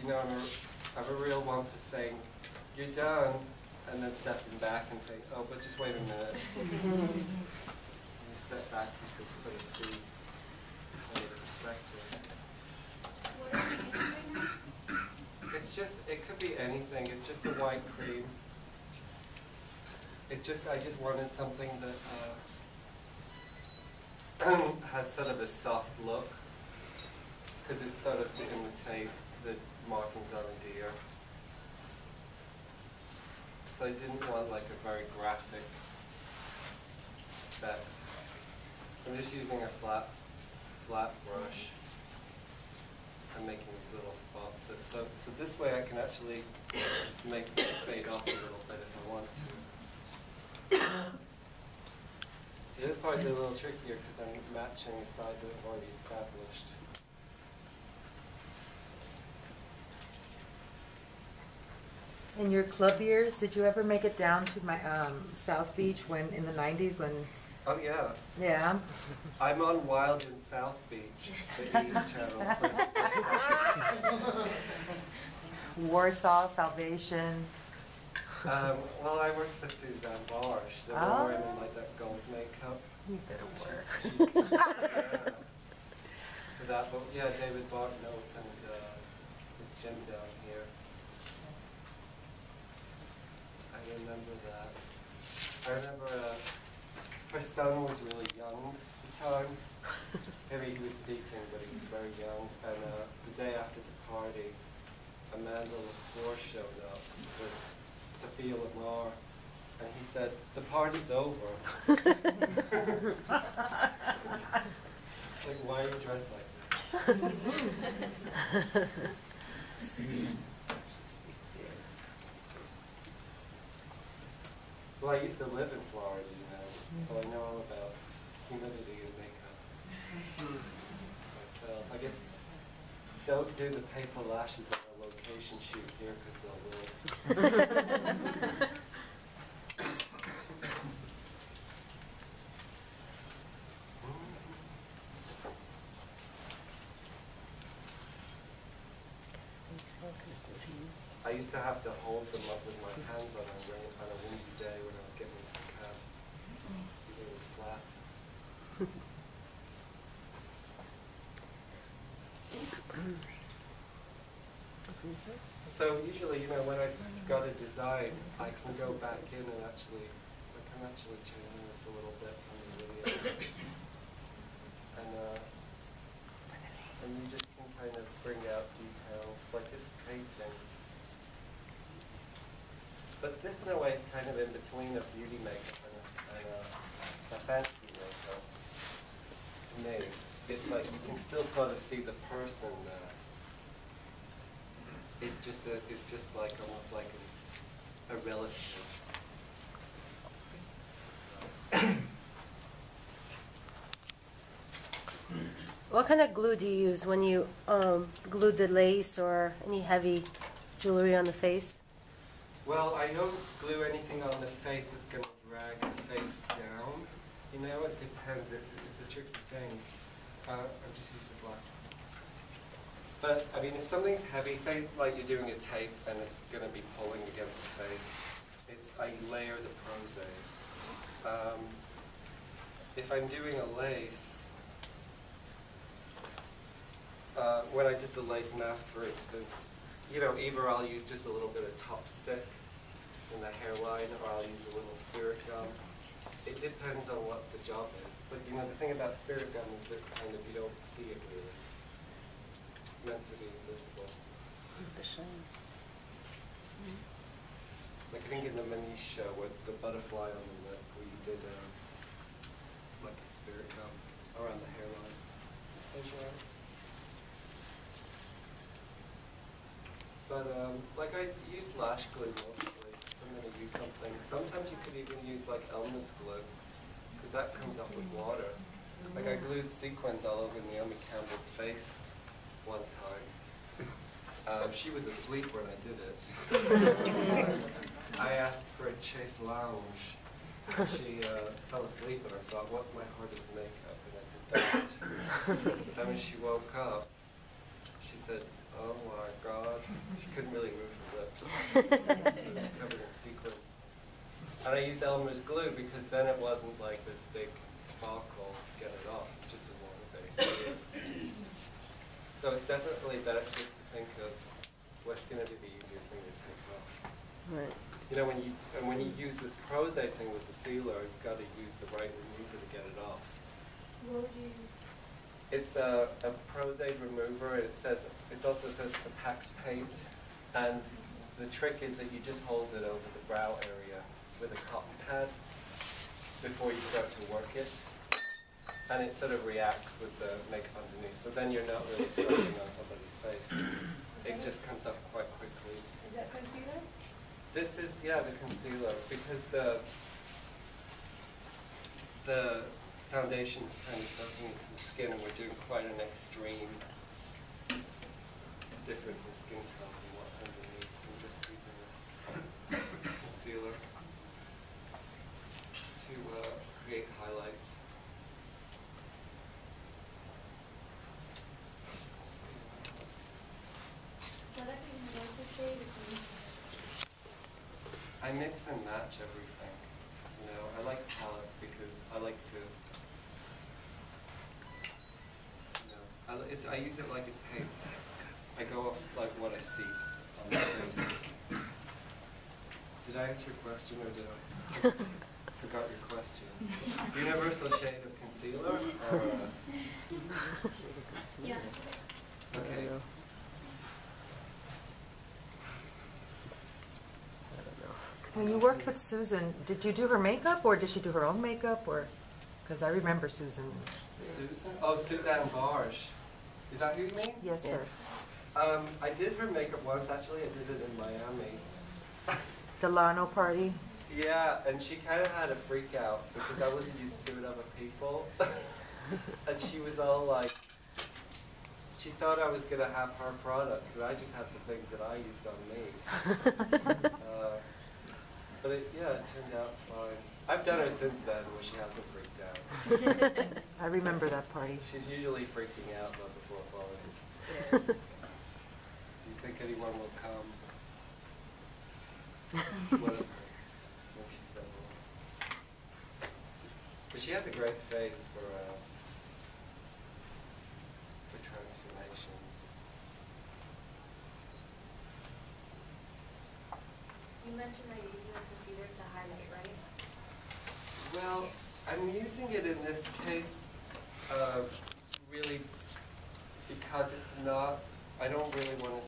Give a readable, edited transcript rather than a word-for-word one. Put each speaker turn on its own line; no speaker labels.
you know, I'm a real one for saying, you're done, and then stepping back and saying, oh, but just wait a minute. And you step back, you sort of see the perspective.
What are you using right now?
It's just, it could be anything. It's just a white cream. I just wanted something that has sort of a soft look, because it's sort of to imitate the markings on a deer. So I didn't want like a very graphic effect. So I'm just using a flat brush and making these little spots. So this way I can actually make it fade off a little bit if I want to. This part's a little trickier because I'm matching a side that I've already established.
In your club years, did you ever make it down to my South Beach when in the 90s when?
Oh yeah.
Yeah.
I'm on Wild in South Beach, the E channel.
Warsaw, Salvation.
Well, I worked for Suzanne Barsh. They were wearing like that gold makeup.
You better work.
Yeah. For that, but yeah, David Barton opened his gym down here. I remember that. I remember her son was really young at the time. Maybe he was speaking, but he was very young. And the day after the party, Amanda LaFleur showed up with Sophia Lamar, and he said, "The party's over." Like, why are you dressed like that?
Susan.
Well, I used to live in Florida, you know, so I know all about humidity and makeup myself. I guess don't do the paper lashes at a location shoot here because they'll wilt. I used to have to hold them up with my hands on a windy day when I was getting into the cab. It was flat. So usually, you know, when I got a design, I can go back in and actually change this a little bit from the video. And you just can kind of bring out details, like this painting. But this, in a way, is kind of in between a beauty makeup and a fancy makeup. To me, it's like you can still sort of see the person. It's just like almost like a relative.
What kind of glue do you use when you glue the lace or any heavy jewelry on the face?
Well, I don't glue anything on the face that's going to drag the face down. You know, it depends. It's a tricky thing. I'm just using the black. But, I mean, if something's heavy, say like you're doing a tape and it's going to be pulling against the face, I layer the prosade. If I'm doing a lace, when I did the lace mask, for instance, you know, either I'll use just a little bit of top stick in the hairline, or I'll use a little spirit gum. It depends on what the job is. But you know, the thing about spirit gum is that kind of you don't see it really. It's meant to be invisible. Like I think in the Manish show with the butterfly on the lip, where you did like a spirit gum around the hairline. Close your eyes. But like I use lash glue mostly. I'm going to use something. Sometimes you could even use like Elmer's glue, because that comes up with water. Like I glued sequins all over Naomi Campbell's face one time. She was asleep when I did it. I asked for a chaise lounge. And she fell asleep, and I thought, what's my hardest makeup? And I did that. And when she woke up, she she said, "Oh my God," she couldn't really move her lips. It was covered in sequins. And I used Elmer's glue because then it wasn't like this big debacle to get it off. It's just a water base. So it's definitely better to think of what's going to be the easiest thing to take off.
Right.
You know, when you use this prosade thing with the sealer, you've got to use the right remover to get it off.
What would you use?
It's a prosade remover. It also says it's a packed paint, and the trick is that you just hold it over the brow area with a cotton pad before you start to work it, and it sort of reacts with the makeup underneath. So then you're not really scratching on somebody's face. It just comes off quite quickly.
Is that concealer?
This is, yeah, the concealer, because the foundation is kind of soaking into the skin, and we're doing quite an extreme difference in skin tone and what's underneath. I'm just using this concealer to create highlights.
So that can have also shade if you
I mix and match everything. You know, I like palettes because I like to, you know, I use it like it's paint. I go off like what I see on the face. Did I answer your question or did I? Forgot your question. Universal shade of concealer or
Yeah.
okay.
When you worked with Susan, did you do her makeup or did she do her own makeup, or, because I remember Susan.
Susan? Oh, Suzanne Barge. Is that who you mean?
Yes, sir.
I did her makeup once. Actually, I did it in Miami.
Delano party.
Yeah, and she kind of had a freak out because I wasn't used to doing other people. And she was all like, she thought I was going to have her products, and I just had the things that I used on me. But it turned out fine. I've done her since then where she hasn't freaked out.
I remember that party.
She's usually freaking out though before parties. Do you think anyone will come? Whatever. When she's that old. But she has a great face for transformations.
You mentioned that you're using a concealer to highlight, right?
Well, I'm using it in this case really because it's not, I don't really want to